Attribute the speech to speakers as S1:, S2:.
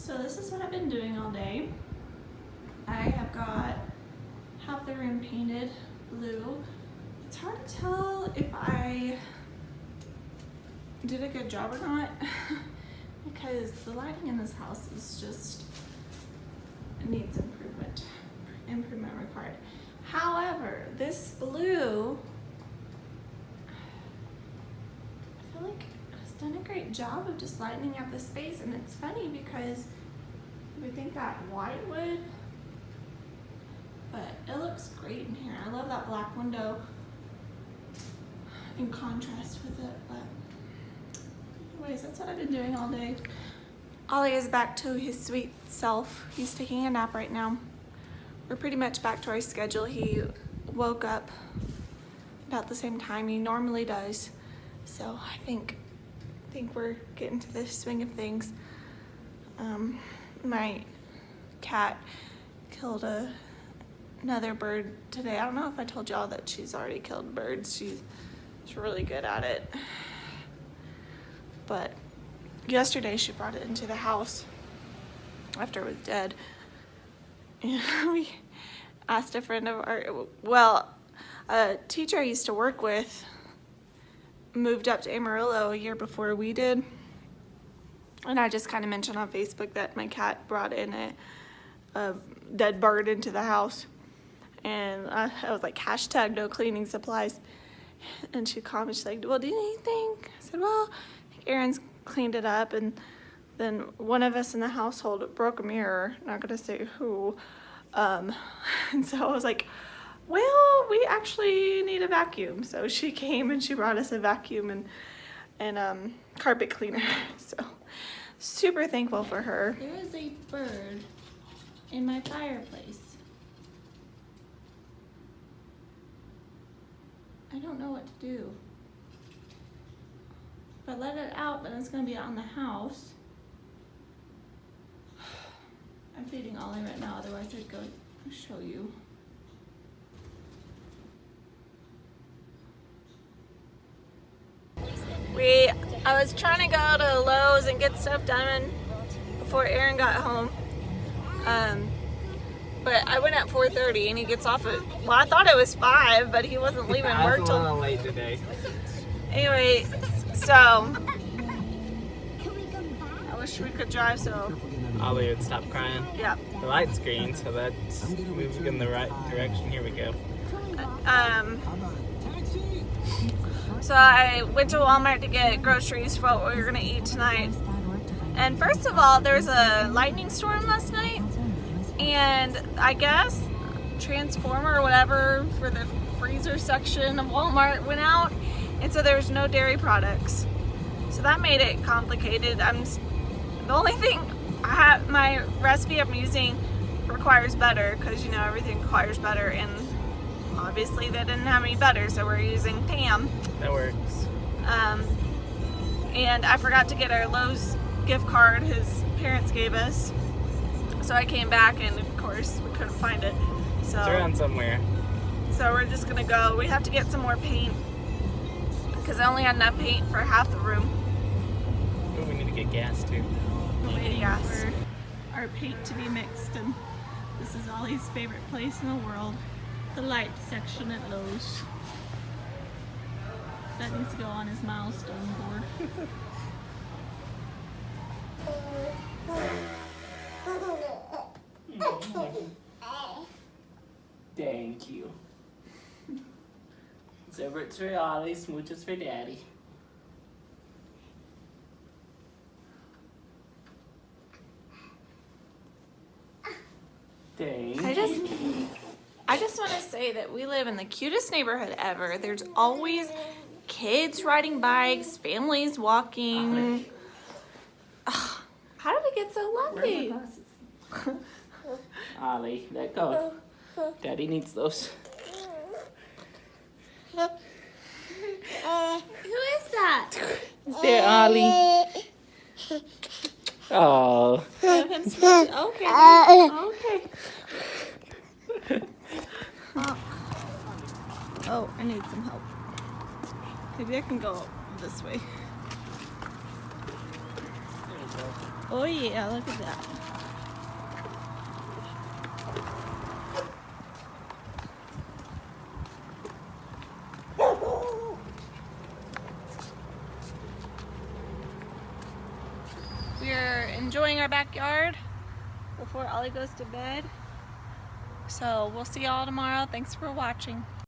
S1: So this is what I've been doing all day. I have got half the room painted blue. It's hard to tell if I did a good job or not because the lighting in this house is just, it needs improvement required. However, this blue, I feel like it's done a great job of just lightening up the space, and it's funny because you would think that white would, but it looks great in here. I love that black window in contrast with it, but anyways, that's what I've been doing all day. Ollie is back to his sweet self. He's taking a nap right now. We're pretty much back to our schedule. He woke up about the same time he normally does. So I think we're getting to the swing of things. My cat killed another bird today. I don't know if I told y'all that she's already killed birds. She's really good at it. But yesterday she brought it into the house after it was dead. And we asked a friend of a teacher I used to work with moved up to Amarillo a year before we did. And I just kind of mentioned on Facebook that my cat brought in a dead bird into the house. And I was like, hashtag no cleaning supplies. And she commented, she's like, well, do you need anything? I said, well, I think Aaron's cleaned it up. And then one of us in the household broke a mirror. Not gonna say who. And so I was like, well, we actually need a vacuum. So she came and she brought us a vacuum and carpet cleaner. So super thankful for her. There is a bird in my fireplace. I don't know what to do. If I let it out, then it's gonna be on the house. I'm feeding Ollie right now, otherwise I'd go show you. I was trying to go to Lowe's and get stuff done before Aaron got home. But I went at 4:30 and he gets off at, well, I thought it was 5, but he wasn't leaving work till.
S2: I was a little late today.
S1: Anyway, so I wish we could drive so.
S2: Ollie would stop crying.
S1: Yeah.
S2: The light's green, so that's moving in the right direction. Here we go.
S1: So I went to Walmart to get groceries for what we were gonna eat tonight. And first of all, there's a lightning storm last night, and I guess transformer or whatever for the freezer section of Walmart went out, and so there's no dairy products. So that made it complicated. The only thing my recipe I'm using requires butter, because you know everything requires butter, and obviously they didn't have any butter, so we're using Pam.
S2: That works.
S1: And I forgot to get our Lowe's gift card his parents gave us, so I came back and of course we couldn't find it. So
S2: it's around somewhere.
S1: So we're just gonna go. We have to get some more paint because I only had enough paint for half the room.
S2: Ooh, we need to get gas too.
S1: Waiting for our paint to be mixed, and this is Ollie's favorite place in the world, the light section at Lowe's. That needs to go on his milestone board.
S2: Thank you. Zerbert's for Ollie, smooches for Daddy. Thank you.
S1: I just want to say that we live in the cutest neighborhood ever. There's always kids riding bikes, families walking. Ugh, how did we get so lucky?
S2: Ollie, let go. Daddy needs those.
S1: Who is that?
S2: Is there Ollie? Oh.
S1: Okay. Oh, I need some help. Maybe I can go this way.
S2: There you go.
S1: Oh yeah, look at that. We're enjoying our backyard before Ollie goes to bed. So we'll see y'all tomorrow. Thanks for watching.